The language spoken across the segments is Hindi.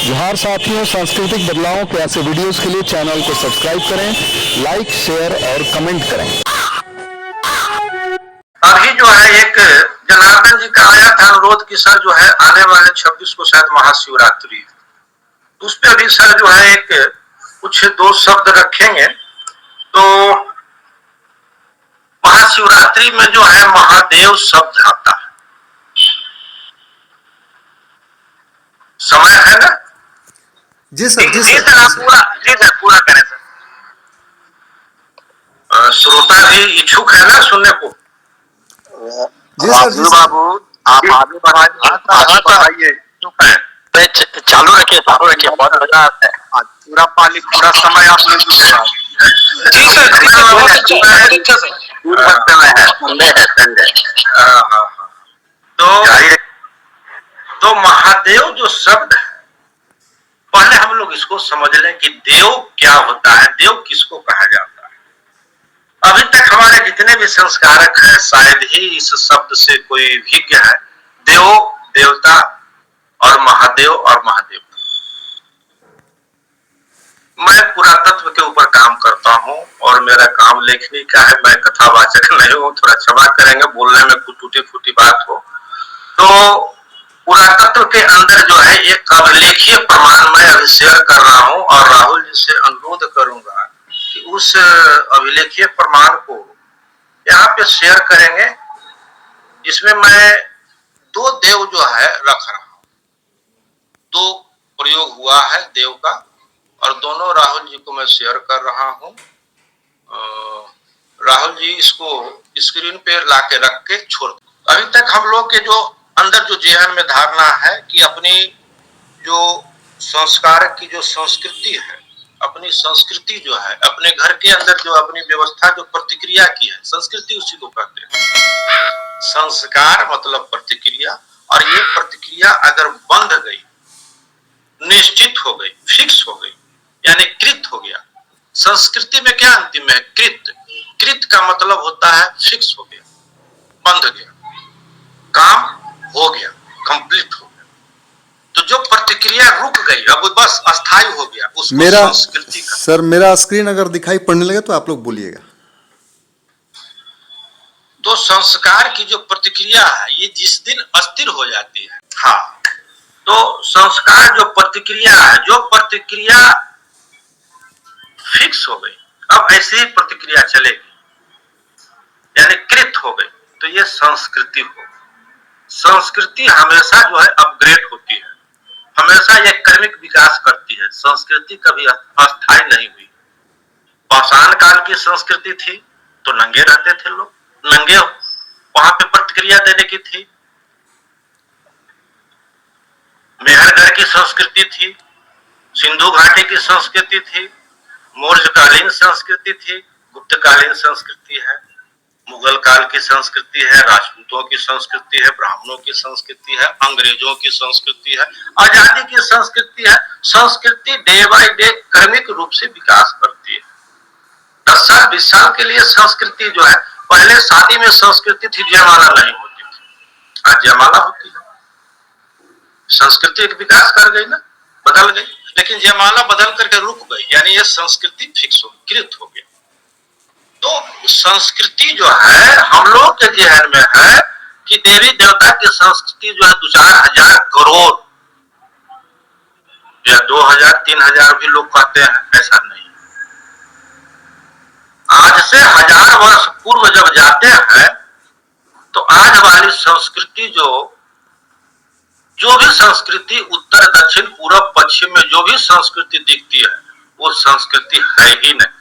जोहार साथियों, सांस्कृतिक बदलावों के ऐसे वीडियोस के लिए चैनल को सब्सक्राइब करें, लाइक, शेयर और कमेंट करें। अभी जो है एक जनार्दन जी का आया था अनुरोध कि सर जो है आने वाले 26 को शायद महाशिवरात्रि है, तो उस पर भी सर जो है एक कुछ दो शब्द रखेंगे। तो महाशिवरात्रि में जो है महादेव शब्द आता है, समय है ना? जी सर, जी जी सर, सर, आप पूरा करें सर। श्रोता भी इच्छुक है ना सुनने को? जी सर, जी बाबू आप आगे बढ़ाइए, चालू रखिए बहुत मजा आता है। पूरा पाली पूरा समय आपने दिया। जी सर, बहुत अच्छा से तो महादेव जो शब्द है, पहले हम लोग इसको समझ लें कि देव क्या होता है, देव किसको कहा जाता है। अभी तक हमारे जितने भी संस्कारक हैं शायद ही इस शब्द से कोई विज्ञ है। देव, देवता और महादेव और महादेव। मैं पुरातत्व के ऊपर काम करता हूं और मेरा काम लेखनी का है, मैं कथावाचक नहीं हूं, थोड़ा क्षमा करेंगे बोलने में कुछ टूटी फूटी बात हो। तो पुरातत्व के अंदर जो है एक अभिलेखीय प्रमाण मैं अभी शेयर कर रहा हूं और राहुल जी से अनुरोध करूंगा कि उस अभिलेखीय प्रमाण को यहाँ पे शेयर करेंगे, जिसमें मैं दो देव जो है रख रहा हूं। दो प्रयोग हुआ है देव का और दोनों राहुल जी को मैं शेयर कर रहा हूं। राहुल जी इसको स्क्रीन पे लाके रख के छोड़। अभी तक हम लोग के जो अंदर जो जेहन में धारणा है कि अपनी जो संस्कार की जो संस्कृति है, अपनी संस्कृति जो है, अपने घर के अंदर जो अपनी व्यवस्था जो प्रतिक्रिया की है, संस्कृति उसी को कहते हैं। संस्कार मतलब प्रतिक्रिया, और ये प्रतिक्रिया अगर बंध गई, निश्चित हो गई, फिक्स हो गई, यानी कृत हो गया। संस्कृति में क्या अंतिम है? कृत। कृत का मतलब होता है फिक्स हो गया, बंध गया, काम हो गया, कंप्लीट हो गया। तो जो प्रतिक्रिया रुक गई अब बस अस्थायी हो गया, उसको मेरा संस्कृति का। सर, मेरा स्क्रीन अगर दिखाई पड़ने लगे तो आप लोग बोलिएगा। तो संस्कार की जो प्रतिक्रिया है ये जिस दिन अस्थिर हो जाती है, हाँ, तो संस्कार जो प्रतिक्रिया है, जो प्रतिक्रिया फिक्स हो गई, अब ऐसी ही प्रतिक्रिया चलेगी, यानी कृत हो गई, तो ये संस्कृति हो। संस्कृति हमेशा जो है अपग्रेड होती है, हमेशा ये क्रमिक विकास करती है। संस्कृति कभी अस्थायी नहीं हुई। पाषाण काल की संस्कृति थी तो नंगे रहते थे लोग, नंगे वहां पे प्रतिक्रिया देने की थी। मेहरगढ़ की संस्कृति थी, सिंधु घाटी की संस्कृति थी, मौर्यकालीन संस्कृति थी, गुप्तकालीन संस्कृति है, मुगल काल की संस्कृति है, राजपूतों की संस्कृति है, ब्राह्मणों की संस्कृति है, अंग्रेजों की संस्कृति है, आजादी की संस्कृति है। संस्कृति डे बाय डे क्रमिक रूप से विकास करती है। 10 साल 20 साल के लिए संस्कृति जो है, पहले शादी में संस्कृति थी, जयमाला नहीं होती थी, आज जयमाला होती है। संस्कृति एक विकास कर गई ना, बदल गई, लेकिन जयमाला बदल करके रुक गई, यानी ये संस्कृति फिक्स हो, कृत हो गया। तो संस्कृति जो है हम लोग के जेहन में है कि देवी देवता की संस्कृति जो है 2-4 हजार करोड़ या 2000 3000 भी लोग कहते हैं, ऐसा नहीं। आज से 1000 वर्ष पूर्व जब जाते हैं तो आज वाली संस्कृति जो भी संस्कृति उत्तर दक्षिण पूर्व पश्चिम में जो भी संस्कृति दिखती है वो संस्कृति है ही नहीं,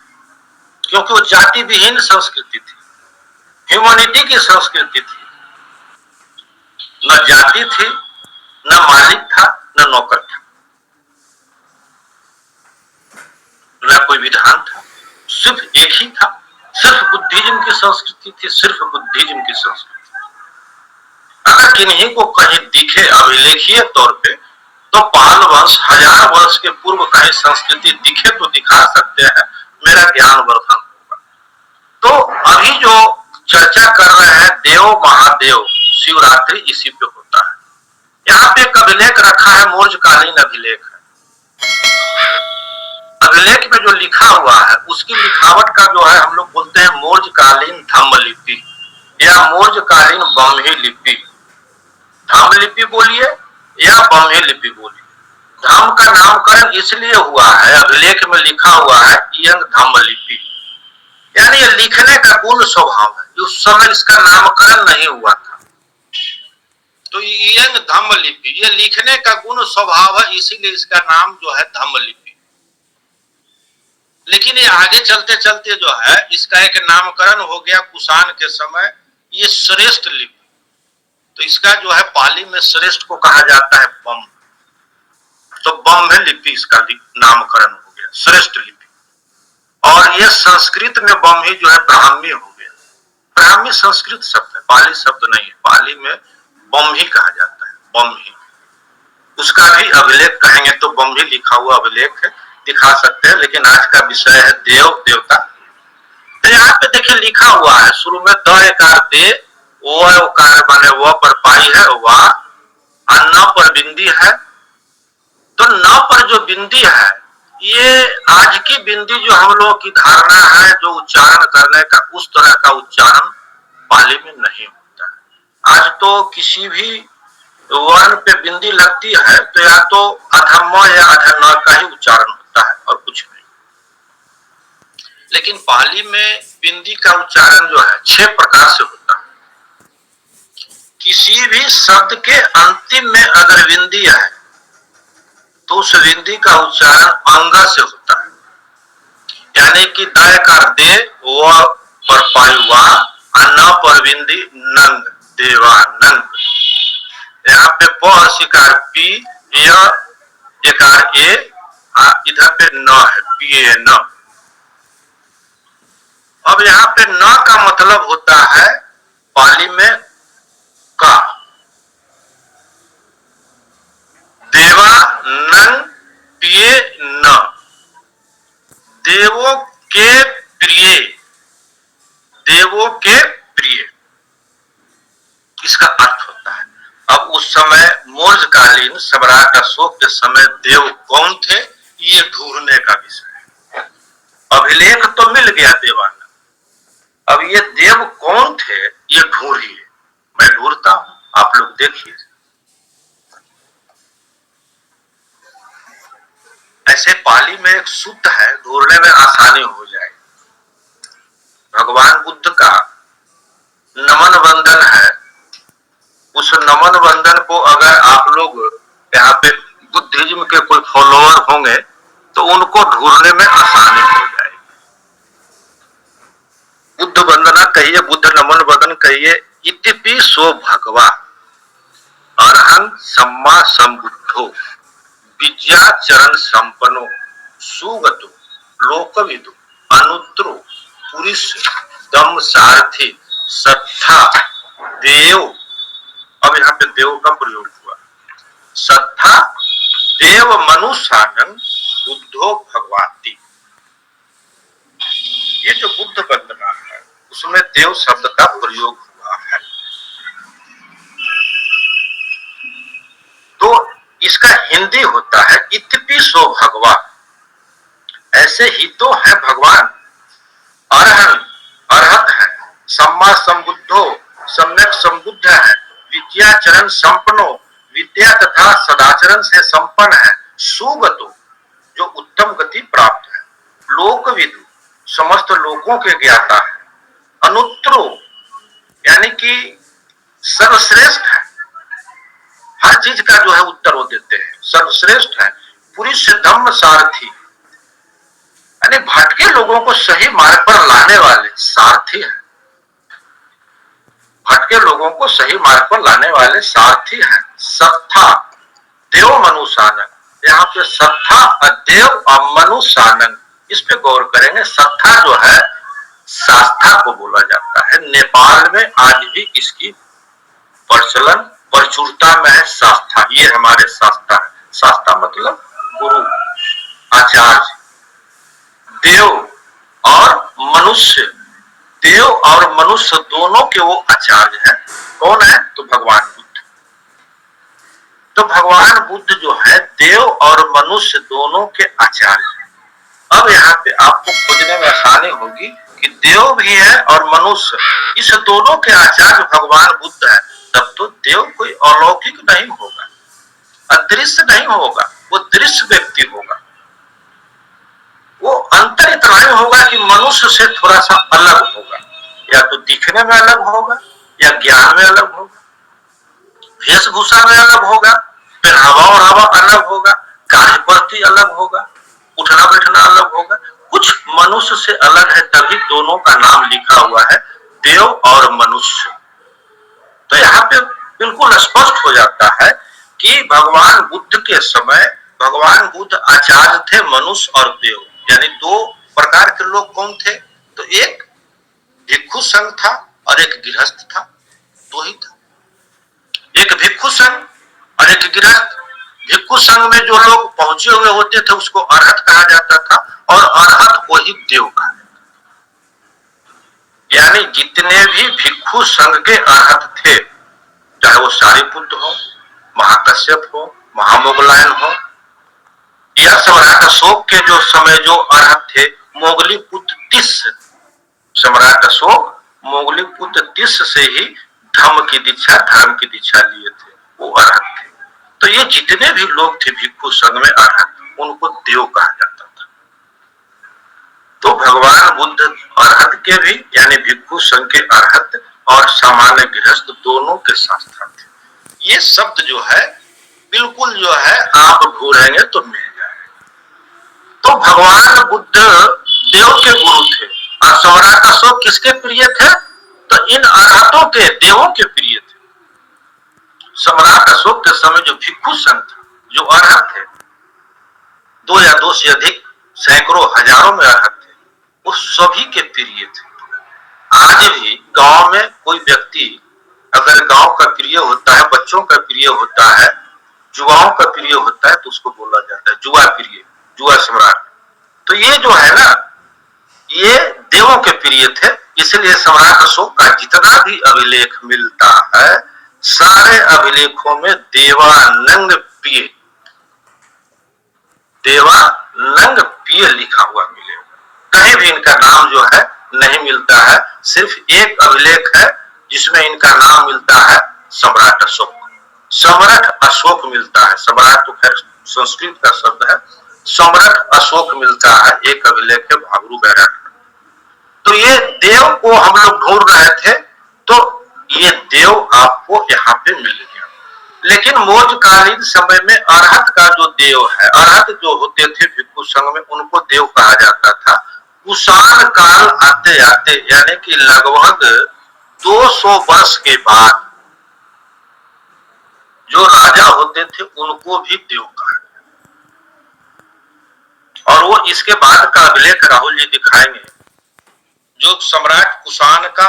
क्योंकि वो जाति विहीन संस्कृति थी, ह्यूमैनिटी की संस्कृति थी। न जाति थी, न मालिक था, न नौकर था, न कोई विधान था, सिर्फ एक ही था। सिर्फ बुद्धिज्म की संस्कृति थी, सिर्फ बुद्धिज्म की संस्कृति। अगर किन्हीं को कहीं दिखे अभिलेखीय तौर पे तो पाल वंश 1000 वर्ष के पूर्व कहीं संस्कृति दिखे तो दिखा सकते हैं, मेरा ज्ञान वर्धन होगा। तो अभी जो चर्चा कर रहे हैं देव महादेव, शिवरात्रि इसी पे होता है। यहाँ पे एक अभिलेख रखा है, मौर्यकालीन अभिलेख है। अभिलेख में जो लिखा हुआ है उसकी लिखावट का जो है हम लोग बोलते हैं मौर्यकालीन धम्म लिपि या मौर्यकालीन ब्राह्मी लिपि। धम्म लिपि बोलिए या ब्राह्मी लिपि बोलिए। धम्म का नामकरण इसलिए हुआ है, अभिलेख में लिखा हुआ है इयंग धम्म लिपि, यानी ये लिखने का गुण स्वभाव है। उस समय इसका नामकरण नहीं हुआ था, तो इयंग धम्म लिपि, ये लिखने का गुण स्वभाव है, इसीलिए इसका नाम जो है धम्म लिपि। लेकिन ये आगे चलते चलते जो है इसका एक नामकरण हो गया कुषाण के समय, ये श्रेष्ठ लिपि। तो इसका जो है पाली में श्रेष्ठ को कहा जाता है बम, तो ब्राह्मी लिपि इसका नामकरण हो गया, श्रेष्ठ लिपि। और ये संस्कृत में ब्राह्मी जो है ब्राह्मी हो गया। ब्राह्मी संस्कृत शब्द है, पाली शब्द नहीं है। पाली में ब्राह्मी कहा जाता है, ब्राह्मी। उसका भी अभिलेख कहेंगे तो ब्राह्मी लिखा हुआ अभिलेख दिखा सकते हैं, लेकिन आज का विषय है देव देवता। तो यहाँ पे देखिए लिखा हुआ है शुरू में द एकार दे, वो कार बने वो पर पाई है, वाह, न पर बिंदी है। तो न पर जो बिंदी है ये आज की बिंदी जो हम लोगों की धारणा है, जो उच्चारण करने का, उस तरह का उच्चारण पाली में नहीं होता है। आज तो किसी भी वर्ण पे बिंदी लगती है तो या तो अधम्म या अधन्न का ही उच्चारण होता है और कुछ नहीं। लेकिन पाली में बिंदी का उच्चारण जो है 6 प्रकार से होता है। किसी भी शब्द के अंतिम में अगर बिंदी है तो उस बिंदी का उच्चारण अंग से होता है, यानी कि दय कर दे वो पर पायुआ, न पर बिंदी नंग देवानंद। यहाँ पे प शिकार पी, एकार ए, इधर पे न है, पिए न। अब यहाँ पे न का मतलब होता है पाली में का। देवा नंग पिए न, देवों के प्रिय, देवों के प्रिय, इसका अर्थ होता है। अब उस समय मौर्यकालीन सम्राट अशोक के समय देव कौन थे ये ढूंढने का विषय है। अभिलेख तो मिल गया देवानंद, अब ये देव कौन थे ये ढूंढिए। मैं ढूंढता हूं, आप लोग देखिए। ऐसे पाली में एक सूत्र है, ढूंढने में आसानी हो जाए। भगवान बुद्ध का नमन वंदन है, उस नमन वंदन को अगर आप लोग यहाँ पे बुद्धिज्म के कोई फॉलोअर होंगे तो उनको ढूंढने में आसानी हो जाएगी। बुद्ध वंदना कहिए, बुद्ध नमन वंदन कहिए। इतिपि सो भगवा अरहं सम्मा संबुद्धो विद्या चरण संपन्नो सुगतु लोकविदु अनुत्तरो पुरुष दम सारथी सत्था देव। अब यहाँ पे देव का प्रयोग हुआ, सत्था देव मनुष्यानं बुद्धो भगवाती। ये जो बुद्ध वंदना है उसमें देव शब्द का प्रयोग हुआ है। तो इसका हिंदी होता है इत्यपि सो भगवा, ऐसे ही तो है भगवान। अरहन अरहत है, सम्मा संबुद्धो सम्यक संबुद्ध है, विद्या चरण संपन्नो विद्या तथा सदाचरण से संपन्न है, सुगतो जो उत्तम गति प्राप्त है, लोकविदु समस्त लोगों के ज्ञाता है, अनुत्तरो यानी कि सर्वश्रेष्ठ है, हर चीज का जो है उत्तर वो देते हैं, सर्वश्रेष्ठ है, पुरुष धम्म सारथी यानी भटके लोगों को सही मार्ग पर लाने वाले सारथी है। भटके लोगों को सही मार्ग पर लाने वाले सारथी हैं। सत्था देव मनुष्यानन, यहाँ पे सत्था देव और मनुष्यानन, इस पे गौर करेंगे। सत्था जो है शास्त्रा को बोला जाता है, नेपाल में आज भी इसकी प्रचलन प्रचुरता में है। शास्त्रा ये हमारे शास्त्रा है, शास्त्रा मतलब गुरु आचार्य। देव और मनुष्य, देव और मनुष्य दोनों के वो आचार्य हैं। कौन है? तो भगवान बुद्ध। तो भगवान बुद्ध जो है देव और मनुष्य दोनों के आचार्य हैं। अब यहाँ पे आपको खोजने में आसानी होगी कि देव भी है और मनुष्य, इस दोनों के आचार्य भगवान बुद्ध है, तब तो देव कोई अलौकिक नहीं होगा, अदृश्य नहीं होगा, वो दृश्य व्यक्ति होगा। वो अंतर इतना ही होगा कि मनुष्य से थोड़ा सा अलग होगा, या तो दिखने में अलग होगा, या ज्ञान में अलग होगा, वेशभूषा में अलग होगा, पहनावा ओढ़ावा अलग होगा, कार्यपद्धति अलग होगा, उठना बैठना अलग होगा, कुछ मनुष्य से अलग है, तभी दोनों का नाम लिखा हुआ है देव और मनुष्य। तो यहाँ पे बिल्कुल स्पष्ट हो जाता है कि भगवान बुद्ध के समय भगवान बुद्ध आचार्य थे मनुष्य और देव, यानी दो प्रकार के लोग कौन थे? तो एक भिक्षु संघ था और एक गृहस्थ था, दो ही था। एक भिक्षु संघ और एक गृहस्थ। भिक्षु संघ में जो लोग पहुंचे हुए होते थे उसको अरहत कहा जाता था, और अरहत को ही देव कहा जाता था। यानी जितने भी भिक्षु संघ के अरहत थे, चाहे वो सारिपुत्र हो, महाकश्यप हो, महामोगलायन हो, या सम्राट अशोक के जो समय जो अरहत थे, मोगली पुत्र तिस्य, सम्राट अशोक मोगली पुत्र तिस्य से ही धर्म की दीक्षा लिए थे, वो अरहत थे। तो ये जितने भी लोग थे भिक्षु संघ में अरहत, उनको देव कहा जाता था। तो भगवान बुद्ध अरहत के भी, यानी भिक्षु संघ के अरहत और सामान्य गृहस्थ दोनों के शास्त्र थे। ये शब्द जो है बिल्कुल जो है आप ढूंढेंगे तो मिल जाएगा। तो भगवान बुद्ध देव के गुरु थे, और सम्राट अशोक किसके प्रिय थे? तो इन अरहतों के, देवों के प्रिय थे। सम्राट अशोक के समय जो भिक्षु संघ था, जो अरहत थे, 2 या 2 से अधिक सैकड़ों हजारों में अरहत थे, वो सभी के प्रिय थे। आज भी गांव में कोई व्यक्ति अगर गांव का प्रिय होता है, बच्चों का प्रिय होता है, जुआओं का प्रिय होता है, तो उसको बोला जाता है जुआ प्रिय, जुआ सम्राट। तो ये जो है ना, ये देवों के प्रिय थे। इसलिए सम्राट अशोक का जितना भी अभिलेख मिलता है, सारे अभिलेखों में देवानंग पिय लिखा हुआ मिलेगा। कहीं भी इनका नाम जो है नहीं मिलता है। सिर्फ एक अभिलेख है जिसमें इनका नाम मिलता है सम्राट अशोक। सम्राट अशोक मिलता है, सम्राट तो खैर संस्कृत का शब्द है, सम्राट अशोक मिलता है, एक अभिलेख है भागरू बैराट। तो ये देव को हम लोग ढूंढ रहे थे, तो ये देव आपको यहाँ पे मिल गया। लेकिन मौर्यकालीन समय में अरहत का जो देव है, अरहत जो होते थे भिक्षु संघ में, उनको देव कहा जाता था। कुषाण काल आते आते, यानी कि लगभग 200 वर्ष के बाद जो राजा होते थे उनको भी देव कहा गया। और वो इसके बाद का अभिलेख राहुल जी दिखाएंगे, जो सम्राट कुषाण का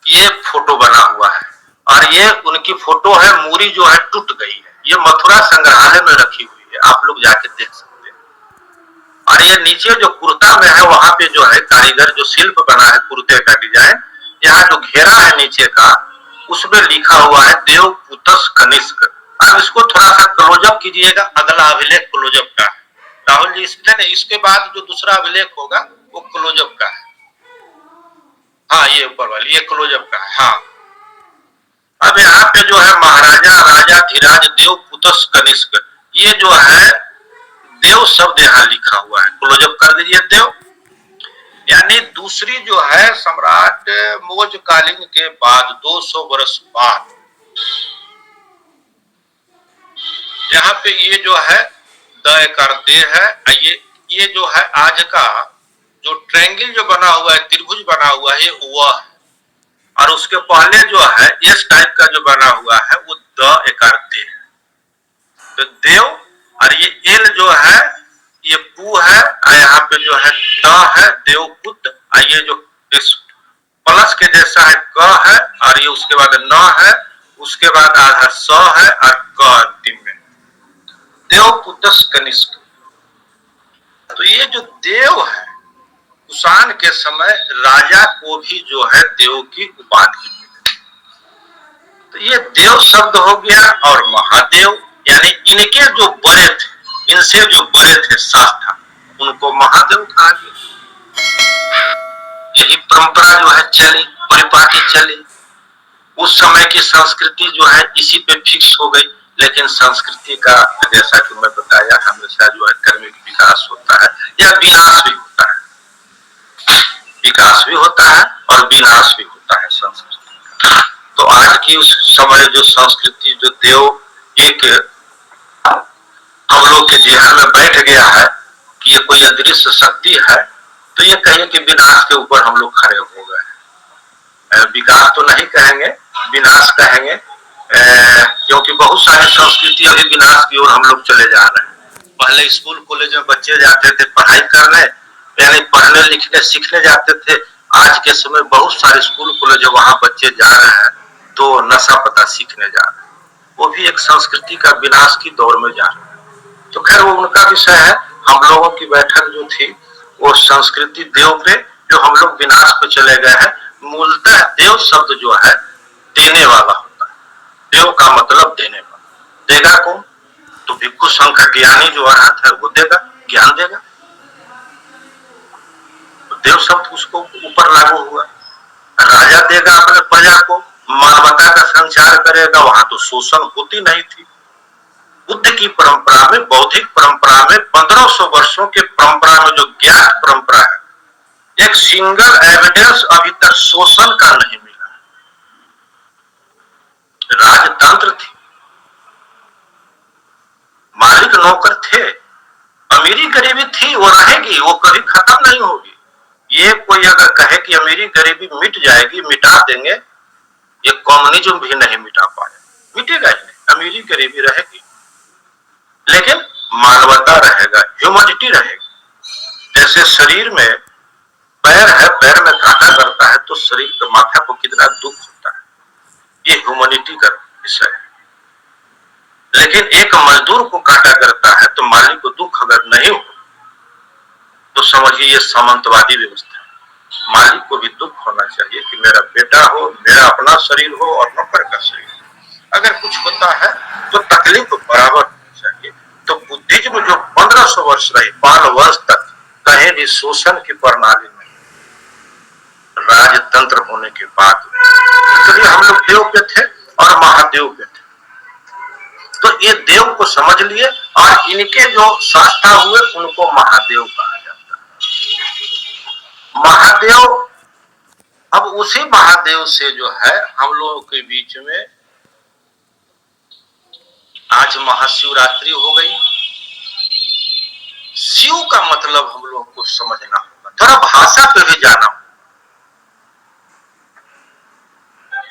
ये फोटो बना हुआ है, और ये उनकी फोटो है, मूरी जो है टूट गई है, ये मथुरा संग्रहालय में रखी हुई है, आप लोग जाके देख सकते हैं। और ये नीचे जो कुर्ता में है, वहां पे जो है कारीगर जो शिल्प बना है कुर्ते का डिजाइन, यहाँ जो घेरा है नीचे का, उसमें लिखा हुआ है देवपुतस कनिष्क। अब इसको थोड़ा सा क्लोजअप कीजिएगा, अगला अभिलेख क्लोजअप का है राहुल जी, इसके बाद जो दूसरा अभिलेख होगा वो क्लोजअप का है। हाँ, ये ऊपर वाली ये क्लोजअप का है। हाँ, अब यहाँ पे जो है महाराजा राजा धीराज देवपुतस कनिष्क, ये जो है देव शब्द यहाँ लिखा हुआ है, क्लोजअप कर दीजिए देव। यानी दूसरी जो है सम्राट मौर्यकालीन के बाद 200 वर्ष बाद यहाँ पे ये जो है दय करते हैं। ये जो है आज का जो ट्रायंगल जो बना हुआ है, त्रिभुज बना हुआ है, वह है। और उसके पहले जो है इस टाइप का जो बना हुआ है वो द करते हैं। तो देव, और ये एल जो है ये पू है, और यहाँ पे जो है त है देवपुत्र, और ये जो इस प्लस के जैसा है क है, और ये उसके बाद न है, उसके बाद आधा स है, और क अंतिम में देवपुत्र कनिष्क। तो ये जो देव है, कुषाण के समय राजा को भी जो है देव की उपाधि मिली। तो ये देव शब्द हो गया और महादेव यानी इनके जो बड़े थे, इनसे जो बड़े थे साष्टा, उनको महादेव कहा गया। यही परंपरा जो है चली, परिपाटी चली। उस समय की संस्कृति जो है इसी पे फिक्स हो गई। लेकिन संस्कृति का जैसा कि मैं बताया हमेशा जो है क्रमिक विकास होता है या विनाश भी होता है। विकास भी होता है और विनाश भी होता है संस्कृति का। तो आज की उस समय जो संस्कृति जो देव एक हम लोग के जेहन में बैठ गया है कि ये कोई अदृश्य शक्ति है, तो ये कहें कि विनाश के ऊपर हम लोग खड़े हो गए। विकास तो नहीं कहेंगे, विनाश कहेंगे, क्योंकि बहुत सारी संस्कृति अभी विनाश की ओर हम लोग चले जा रहे हैं। पहले स्कूल कॉलेज में बच्चे जाते थे पढ़ाई करने, यानी पढ़ने लिखने सीखने जाते थे। आज के समय बहुत सारे स्कूल कॉलेज वहां बच्चे जा रहे हैं तो नशा पता सीखने जा रहे हैं। वो भी एक संस्कृति का विनाश की दौर में जा रहे हैं। तो खैर वो उनका विषय है। हम लोगों की बैठक जो थी वो संस्कृति देव पे, जो हम लोग विनाश पे चले गए हैं। मूलतः देव शब्द जो है देने वाला होता है। देव का मतलब देने वाला। देगा कौन? तो भिक्षु संघ ज्ञानी जो अरहत है वो देगा, ज्ञान देगा। तो देव शब्द उसको ऊपर लागू हुआ। राजा देगा अपने प्रजा को, मानवता का संचार करेगा। वहां तो शोषण होती नहीं थी। बुद्ध की परंपरा में, बौद्धिक परंपरा में, 1500 वर्षों के परंपरा में जो ज्ञात परंपरा है, एक सिंगल एविडेंस अभी तक शोषण का नहीं मिला। राजतंत्र थी, मालिक नौकर थे, अमीरी गरीबी थी, वो रहेगी, वो कभी खत्म नहीं होगी। ये कोई अगर कहे कि अमीरी गरीबी मिट जाएगी, मिटा देंगे, ये कम्युनिज्म भी नहीं मिटा पाए। मिटेगा ही नहीं, अमीरी गरीबी रहेगी, लेकिन मानवता रहेगा, ह्यूमनिटी रहेगी। जैसे शरीर में पैर है, पैर में काटा करता है तो शरीर के माथा को कितना दुख होता है, ये ह्यूमनिटी का विषय है। लेकिन एक मजदूर को काटा करता है तो मालिक को दुख अगर नहीं हो तो समझिए ये सामंतवादी व्यवस्था है। मालिक को भी दुख होना चाहिए कि मेरा बेटा हो, मेरा अपना शरीर हो और नौकर का शरीर हो। अगर कुछ होता है तो तकलीफ बराबर होनी चाहिए। तो बुद्धिज्म जो 1500 वर्ष रही, 5 वर्ष तक कहीं भी शोषण की प्रणाली में, राजतंत्र होने के बाद, इसलिए हम लोग देव पे थे और महादेव पे थे। तो ये देव को समझ लिए और इनके जो शास्त्रा हुए उनको महादेव कहा जाता है। महादेव, अब उसी महादेव से जो है हम लोगों के बीच में आज महाशिवरात्रि हो गई। शिव का मतलब हम लोगों को समझना होगा, थोड़ा भाषा पे भी जाना होगा।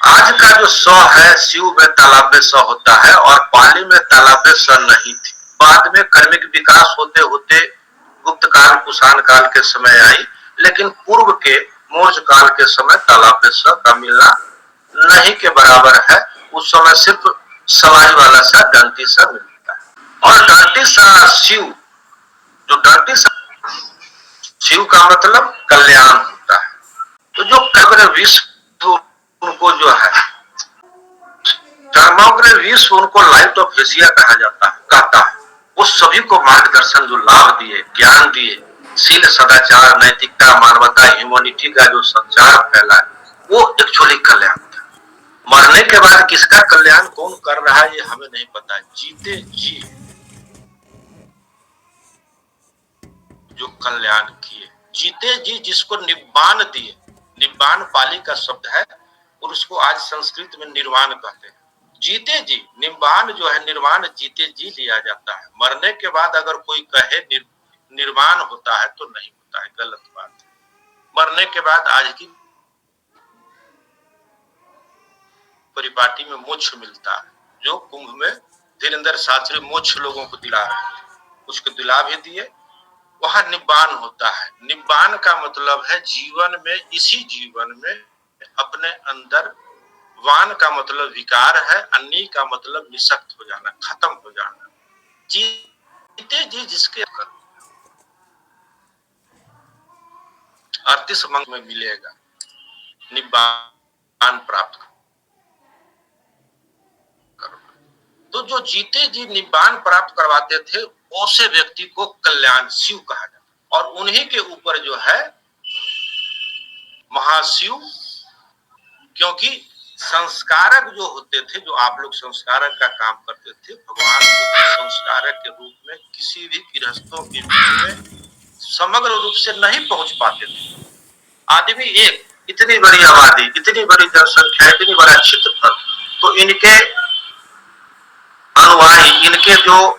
आज का जो स है, शिव में तालाबे स होता है और पाली में तालाबे स नहीं थी। बाद में क्रमिक विकास होते होते गुप्त काल, कुषाण काल के समय आई, लेकिन पूर्व के मौर्य काल के समय तालाबे स का मिलना नहीं के बराबर है। उस समय सिर्फ सवाई वाला सा, डंटी सा मिलता है। और डंटी सा शिव, जो डंटी सा शिव का मतलब कल्याण होता है। तो जो कब्र विश्व उनको जो है समग्र विश्व, उनको लाइट ऑफ एशिया कहा जाता है, कहता है। वो सभी को मार्गदर्शन जो लाभ दिए, ज्ञान दिए, शील, सदाचार, नैतिकता, मानवता, ह्यूमनिटी का जो संचार फैला है, वो एक्चुअली कल्याण था। मरने के बाद किसका कल्याण कौन कर रहा है ये हमें नहीं पता। जीते जी जो कल्याण किए, जीते जी जिसको निब्बान दिए, निब्बान पाली का शब्द है और उसको आज संस्कृत में निर्वाण कहते हैं। जीते जी, निब्बान जो है निर्वाण जीते जी लिया जाता है। मरने के बाद अगर कोई कहे निर्वाण होता है तो नहीं होता है, गलत बात है। मरने के बाद आज की परिपाटी में मोक्ष मिलता है, जो कुंभ में धीरेन्द्र शास्त्री मोक्ष लोगों को दिला रहे हैं, उसको दिला भी दिए। वहां निब्बान होता है। निब्बान का मतलब है जीवन में, इसी जीवन में अपने अंदर, वान का मतलब विकार है, अन्नी का मतलब निशक्त हो जाना, खत्म हो जाना। जीते जी जिसके अड़तीस मंग में मिलेगा निब्बान प्राप्त। तो जो जीते जी निब्बान प्राप्त करवाते थे ऐसे व्यक्ति को कल्याण शिव कहा जाता, और उन्हीं के ऊपर जो है महाशिव, क्योंकि संस्कारक जो होते थे, जो आप लोग संस्कारक का काम करते थे, भगवान बुद्ध संस्कारक के रूप में किसी भी गृहस्थों के बीच में समग्र रूप से नहीं पहुंच पाते थे। आदमी एक, इतनी बड़ी आबादी, इतनी बड़ी जनसंख्या, इतनी बड़ा क्षेत्रफल, तो इनके अनुयायी, इनके जो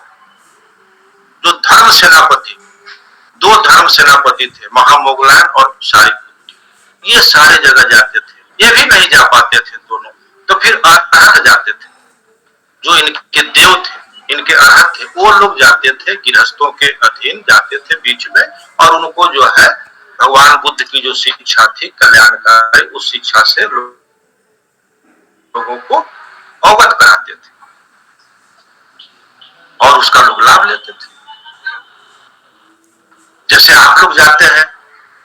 धर्म सेनापति, दो धर्म सेनापति थे, महामोगलान और सारिपुत्र, ये सारे जगह जाते थे, ये भी नहीं जा पाते थे दोनों, तो फिर अरहत जाते थे, जो इनके देव थे, इनके अरहत थे, वो लोग जाते थे, गृहस्थों के अधीन जाते थे बीच में, और उनको जो है भगवान बुद्ध की जो शिक्षा थी कल्याणकारी, उस शिक्षा से लोगों को अवगत कराते थे और उसका लोग लाभ लेते थे। जैसे आप लोग जाते हैं,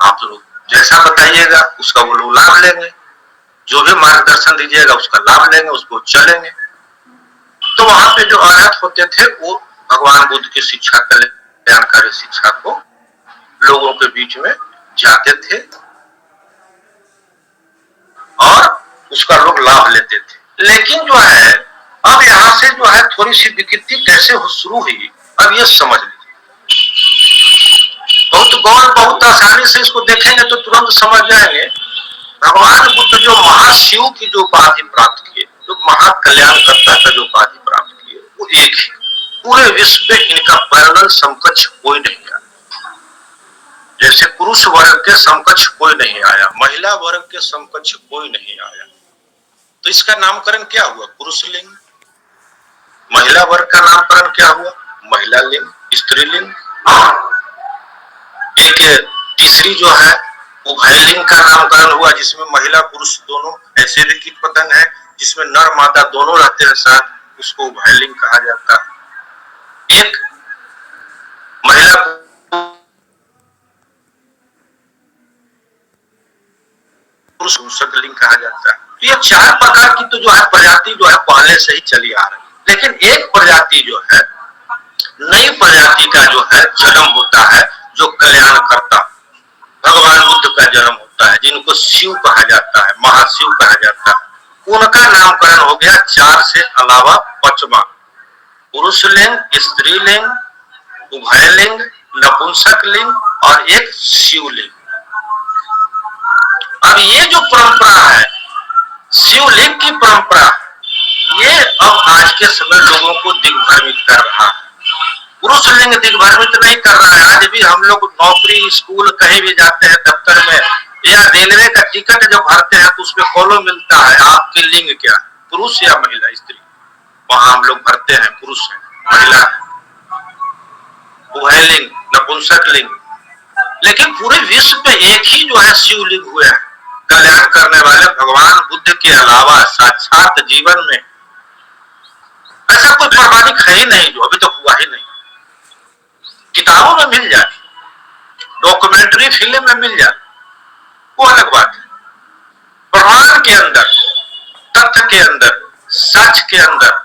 आप लोग जैसा बताइएगा उसका वो लोग लाभ लेंगे, जो भी मार्गदर्शन दीजिएगा उसका लाभ लेंगे, उसको चलेंगे। तो वहां पे जो अरहत होते थे वो भगवान बुद्ध की शिक्षा, कल्याणकारी शिक्षा को लोगों के बीच में जाते थे और उसका लोग लाभ लेते थे। लेकिन जो है अब यहाँ से जो है थोड़ी सी विकृति कैसे शुरू हुई, अब ये समझ लीजिए। बहुत गौर, बहुत आसानी से इसको देखेंगे तो तुरंत समझ जाएंगे। भगवान बुद्ध जो महाशिव की जो उपाधि प्राप्त किए, जो महाकल्याणकर्ता का जो उपाधि प्राप्त किए, वो एक ही, पूरे विश्व में इनका पैरेलल समकक्ष कोई नहीं आया। जैसे पुरुष वर्ग के समकक्ष कोई नहीं आया, महिला वर्ग के समकक्ष कोई नहीं आया, तो इसका नामकरण क्या हुआ? पुरुष लिंग। महिला वर्ग का नामकरण क्या हुआ? महिला लिंग, स्त्रीलिंग। एक तीसरी जो है उभयलिंग का नामकरण हुआ, जिसमें महिला पुरुष दोनों, ऐसे भी कीट पतंग है जिसमें नर मादा दोनों रहते हैं साथ, उसको उभयलिंग कहा जाता है। एक महिला पुरुष लिंग कहा जाता है। तो ये चार प्रकार की तो जो है प्रजाति जो है पहले से ही चली आ रही है, लेकिन एक प्रजाति जो है, नई प्रजाति का जो है जन्म होता है, जो कल्याण करता भगवान बुद्ध का जन्म होता है, जिनको शिव कहा जाता है, महाशिव कहा जाता है। उनका नामकरण हो गया चार से अलावा पांचवा, पुरुष लिंग, स्त्रीलिंग, उभयलिंग, नपुंसक लिंग और एक शिवलिंग। अब ये जो परंपरा है शिवलिंग की परंपरा, ये अब आज के समय लोगों को दिग्भ्रमित कर रहा है। पुरुष लिंग दिग्भ्रमित नहीं कर रहा है। आज भी हम लोग नौकरी, स्कूल, कहीं भी जाते हैं, दफ्तर में या रेलवे का टिकट जब भरते हैं तो उसमें कॉलम मिलता है आपकी लिंग क्या, पुरुष या महिला, स्त्री। वहां हम लोग भरते हैं पुरुष है, महिला है, उभयलिंग, नपुंसक लिंग। लेकिन पूरे विश्व में एक ही जो है शिवलिंग हुए हैं, कल्याण करने वाले भगवान बुद्ध के अलावा साक्षात जीवन में ऐसा कोई प्रमाणिक है ही नहीं, जो अभी तक हुआ ही नहीं। किताबों में मिल जाए, डॉक्यूमेंट्री फिल्म में मिल जाए, वो अलग बात है। प्रमाण के अंदर, तथ्य के अंदर, सच के अंदर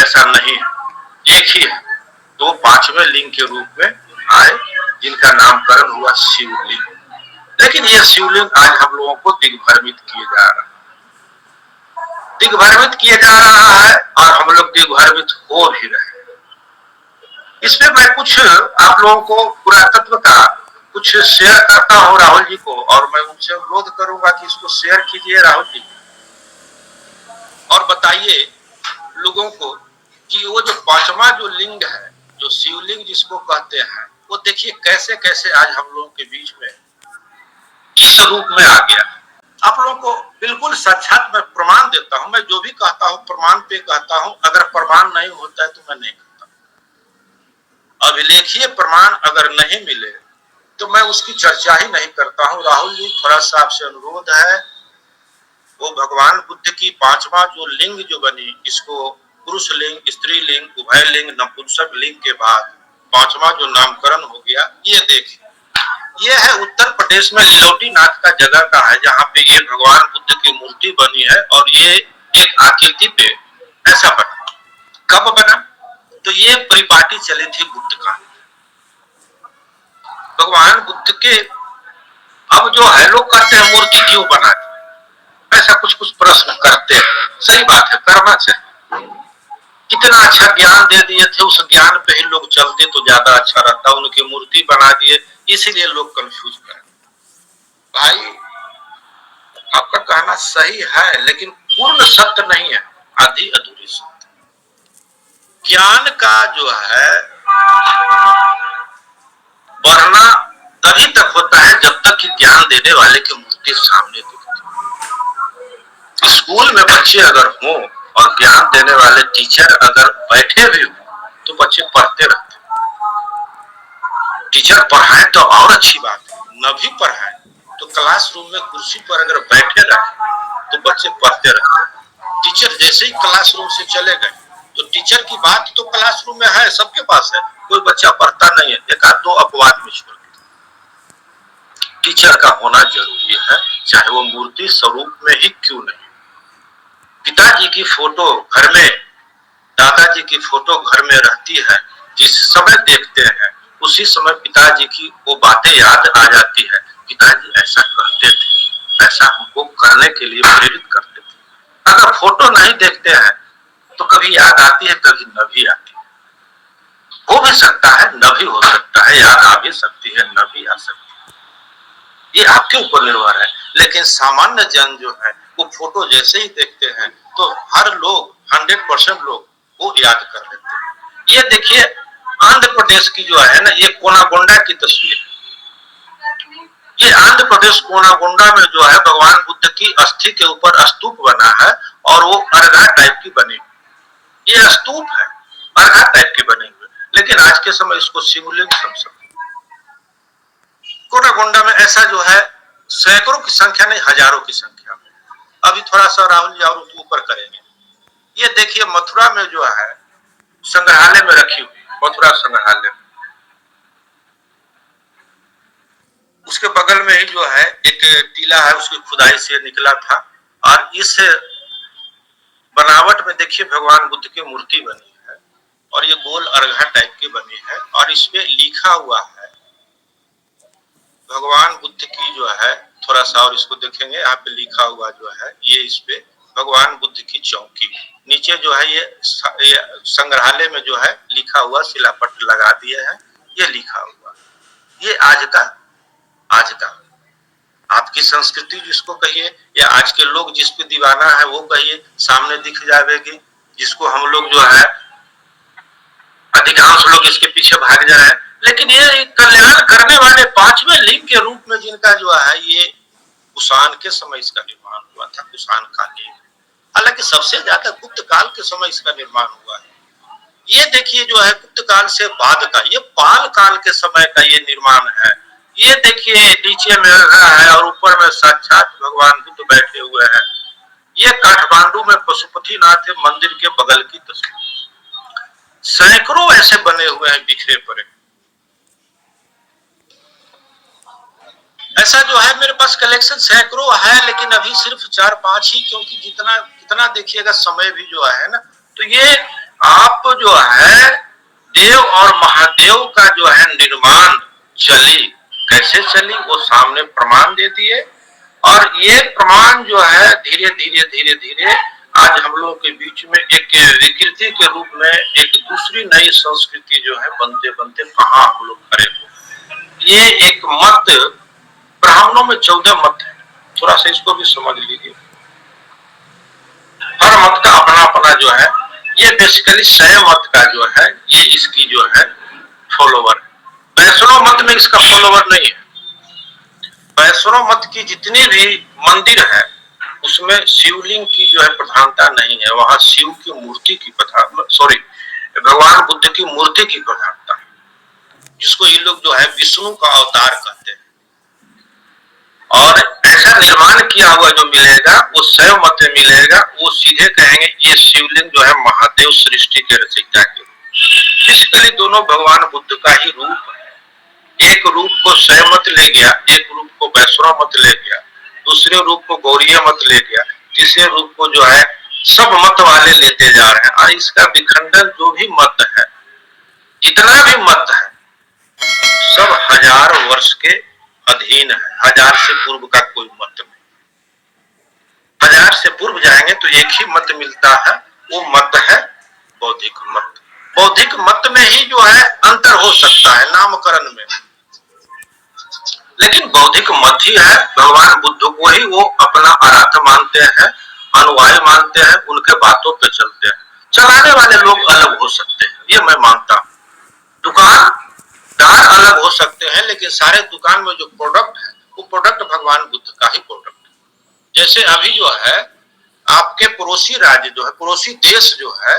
ऐसा नहीं है, एक ही है। तो पांचवें लिंग के रूप में आए, जिनका नामकरण हुआ शिवलिंग। लेकिन ये शिवलिंग आज हम लोगों को दिग्भ्रमित किए जा रहा है, दिग्भ्रमित किए जा रहा है, और हम लोग दिग्भ्रमित हो भी रहे हैं। इसमें मैं कुछ आप लोगों को पुरातत्व का कुछ शेयर करता हूं राहुल जी को, और मैं उनसे अनुरोध करूंगा कि इसको शेयर कीजिए राहुल जी, और बताइए लोगों को कि वो जो पांचवा जो लिंग है, जो शिवलिंग जिसको कहते हैं, वो देखिए कैसे कैसे आज हम लोगों के बीच में किस रूप में आ गया। आप लोगों को बिल्कुल साक्षात मैं प्रमाण देता हूं। मैं जो भी कहता हूं प्रमाण पे कहता हूं, अगर प्रमाण नहीं होता है तो मैं नहीं कहता। अभिलेखीय प्रमाण अगर नहीं मिले तो मैं उसकी चर्चा ही नहीं करता हूं। राहुल जी, थोड़ा सा आपसे अनुरोध है, वो भगवान बुद्ध की पांचवा जो लिंग जो बनी, इसको पुरुष लिंग, स्त्री लिंग, उभय लिंग, नपुंसक लिंग के बाद पांचवा जो नामकरण हो गया, ये देखिए, ये है उत्तर प्रदेश में लिलोटी नाथ का जगह का है, जहाँ पे ये भगवान बुद्ध की मूर्ति बनी है, और ये एक आकृति पे ऐसा बना। कब बना? तो ये परिपाटी चली थी गुप्त काल। भगवान बुद्ध के अब जो है लोग कहते हैं मूर्ति क्यों बना दी, ऐसा कुछ कुछ प्रश्न करते हैं। सही बात है, करना चाहिए। कितना अच्छा ज्ञान दे दिए थे, उस ज्ञान पे ही लोग चलते तो ज्यादा अच्छा रहता। उनकी मूर्ति बना दिए, इसीलिए लोग कंफ्यूज कर। भाई आपका कहना सही है, लेकिन पूर्ण सत्य नहीं है, आधी अधूरी सत्य। ज्ञान का जो है बढ़ना तभी तक होता है जब तक कि ज्ञान देने वाले की मूर्ति सामने दिखती। स्कूल में बच्चे अगर हो और ज्ञान देने वाले टीचर अगर बैठे भी हो तो बच्चे पढ़ते रहते। टीचर पढ़ाए तो और अच्छी बात है, न भी पढ़ाए तो क्लासरूम में कुर्सी पर अगर बैठे रहे तो बच्चे पढ़ते रहते। टीचर जैसे ही क्लासरूम से चले गए तो टीचर की बात तो क्लासरूम में है, सबके पास है, कोई बच्चा पढ़ता नहीं है, एक आध दो अपवाद में छोड़। टीचर का होना जरूरी है, चाहे वो मूर्ति स्वरूप में ही क्यों नहीं। पिताजी की फोटो घर में, दादाजी की फोटो घर में रहती है, जिस समय देखते हैं उसी समय पिताजी की वो बातें याद आ जाती है। पिताजी ऐसा करते थे, ऐसा हमको करने के लिए प्रेरित करते थे। अगर फोटो नहीं देखते हैं तो कभी याद आती है, कभी न भी आती है। हो भी सकता है, न भी हो सकता है, याद आ भी सकती है, न भी आ सकती है, ये आपके ऊपर निर्भर है। लेकिन सामान्य जन जो है वो फोटो जैसे ही देखते हैं तो हर लोग 100% लोग वो याद कर लेते हैं। ये देखिए आंध्र प्रदेश की जो है ना, ये कोनागोंडा की तस्वीर है। ये आंध्र प्रदेश कोनागोंडा में जो है भगवान बुद्ध की अस्थि के ऊपर स्तूप बना है और वो अर्घा टाइप की बनी हुई। ये स्तूप है, अर्घा टाइप के बने हुए, लेकिन आज के समय इसको शिवलिंग समझ सकते। कोनागोंडा में ऐसा जो है सैकड़ों की संख्या नहीं, हजारों की संख्या में। अभी थोड़ा सा राहुल जी और ऊपर करेंगे। ये देखिए मथुरा में जो है संग्रहालय में रखी हुई, मथुरा संग्रहालय में, उसके बगल में ही जो है एक टीला है, उसकी खुदाई से निकला था। और इस बनावट में देखिए भगवान बुद्ध की मूर्ति बनी है और ये गोल अर्घा टाइप की बनी है और इस पे लिखा हुआ है भगवान बुद्ध की जो है, थोड़ा सा और इसको देखेंगे, यहाँ पे लिखा हुआ जो है ये इस पे भगवान बुद्ध की चौकी। नीचे जो है ये संग्रहालय में जो है लिखा हुआ शिलापट लगा दिए हैं, ये लिखा हुआ। ये आज का आपकी संस्कृति जिसको कहिए, या आज के लोग जिस पे दीवाना है वो कहिए, सामने दिख जाएगी। जिसको हम लोग जो है अधिकांश लोग इसके पीछे भाग जा रहे हैं। लेकिन ये कल्याण करने वाले पांचवें लिंग के रूप में जिनका जो है ये कुषाण के समय इसका निर्माण हुआ था, कुषाण कालीन। हालांकि सबसे ज्यादा गुप्त काल के समय इसका निर्माण हुआ है। ये देखिए जो है गुप्त काल से बाद का, ये पाल काल के समय का ये निर्माण है। ये देखिए नीचे में है और ऊपर में साक्षात भगवान बुद्ध बैठे हुए हैं। ये काठमांडू में पशुपतिनाथ मंदिर के बगल की तस्वीर। सैकड़ों ऐसे बने हुए हैं बिखरे पड़े। ऐसा जो है मेरे पास कलेक्शन सैकड़ों है, लेकिन अभी सिर्फ 4-5 ही, क्योंकि जितना देखिएगा समय भी जो है ना, तो ये आप जो है देव और महादेव का जो है निर्माण चली, कैसे चली वो सामने प्रमाण दे दिए। और ये प्रमाण जो है धीरे धीरे आज हम लोगों के बीच में एक विकृति के रूप में एक दूसरी नई संस्कृति जो है बनते कहाँ हम लोग खड़े हो। ये एक मत, ब्राह्मणों में 14 मत है, थोड़ा सा इसको भी समझ लीजिए। हर मत का अपना जो है, ये बेसिकली शैव मत का जो है ये इसकी जो है फॉलोवर है। वैष्णव मत में इसका फॉलोवर नहीं है। वैष्णव मत की जितनी भी मंदिर है उसमें शिवलिंग की जो है प्रधानता नहीं है, वहां शिव की मूर्ति की भगवान बुद्ध की मूर्ति की प्रधानता है, जिसको ये लोग जो है विष्णु का अवतार कहते हैं। और ऐसा निर्माण किया हुआ जो मिलेगा वो शैव मत में मिलेगा, वो सीधे कहेंगे ये शिवलिंग जो है महादेव सृष्टि के रचयिता के। बेसिकली दोनों भगवान बुद्ध का ही रूप है। एक रूप को शैव मत ले गया, एक रूप को वैष्णव मत ले गया, दूसरे रूप को गौरीय मत ले गया, तीसरे रूप को जो है सब मत वाले लेते जा रहे हैं, और इसका विखंडन जो भी मत है, जितना भी मत है, सब 1000 वर्ष के अधीन है। 1000 से पूर्व का कोई मत नहीं। 1000 से पूर्व जाएंगे तो एक ही मत मिलता है, वो मत है बौद्धिक मत। बौद्धिक मत में ही जो है अंतर हो सकता है नामकरण में, लेकिन बौद्धिक मत ही है। भगवान बुद्ध को ही वो अपना आराध्य मानते हैं, अनुयायी मानते हैं, उनके बातों पे चलते हैं। चलाने वाले लोग अलग हो सकते हैं, ये मैं मानता हूँ। दुकानदार अलग हो सकते हैं, लेकिन सारे दुकान में जो प्रोडक्ट है वो प्रोडक्ट भगवान बुद्ध का ही प्रोडक्ट है। जैसे अभी जो है आपके पड़ोसी राज्य जो है, पड़ोसी देश जो है,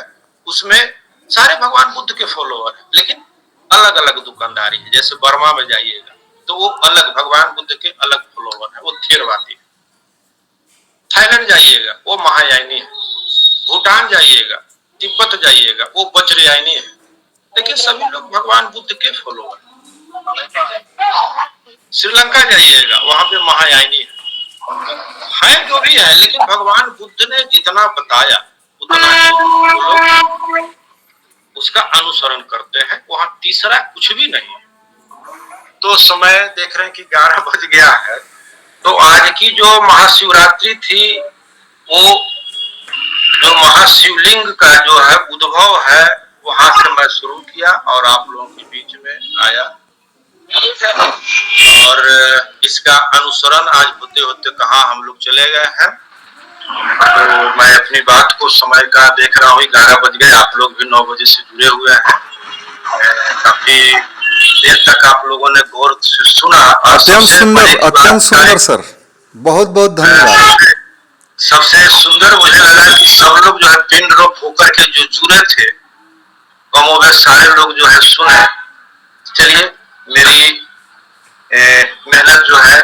उसमें सारे भगवान बुद्ध के फॉलोअर है, लेकिन अलग अलग दुकानदारी है। जैसे बर्मा में जाइएगा तो वो अलग भगवान बुद्ध के अलग फॉलोअर है, वो थेरवादी है। थाईलैंड जाइएगा वो महायानी है। भूटान जाइएगा, तिब्बत जाइएगा वो वज्रयानी है, लेकिन सभी लोग भगवान बुद्ध के फॉलोअर है। श्रीलंका जाइएगा वहां पे महायानी है जो भी है, लेकिन भगवान बुद्ध ने जितना बताया उतना ही वो लोग उसका अनुसरण करते हैं। वहां तीसरा कुछ भी नहीं है। तो समय देख रहे हैं कि 11 बज गया है। तो आज की जो महाशिवरात्रि थी, वो जो महाशिवलिंग का जो है उद्भव है, वहां से मैं शुरू किया और आप लोगों के बीच में आया, और इसका अनुसरण आज होते होते कहाँ हम लोग चले गए हैं। तो मैं अपनी बात को समय का देख रहा हूँ, 11 बज गए। आप लोग भी 9 बजे से जुड़े हुए हैं। काफी देर तक आप लोगों ने गौर से सुना। अत्यंत सुंदर सर, बहुत बहुत धन्यवाद। सबसे सुंदर मुझे लगा कि सब लोग जो है पिन ड्रॉप होकर के जो जुड़े थे, कमोबेश सारे लोग जो है सुने। चलिए, मेरी मेहनत जो है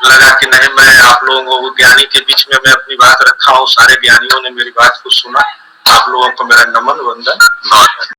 लगा कि नहीं, मैं आप लोगों को ज्ञानी के बीच में मैं अपनी बात रखा हूँ। सारे ज्ञानियों ने मेरी बात को सुना। आप लोगों को मेरा नमन वंदन।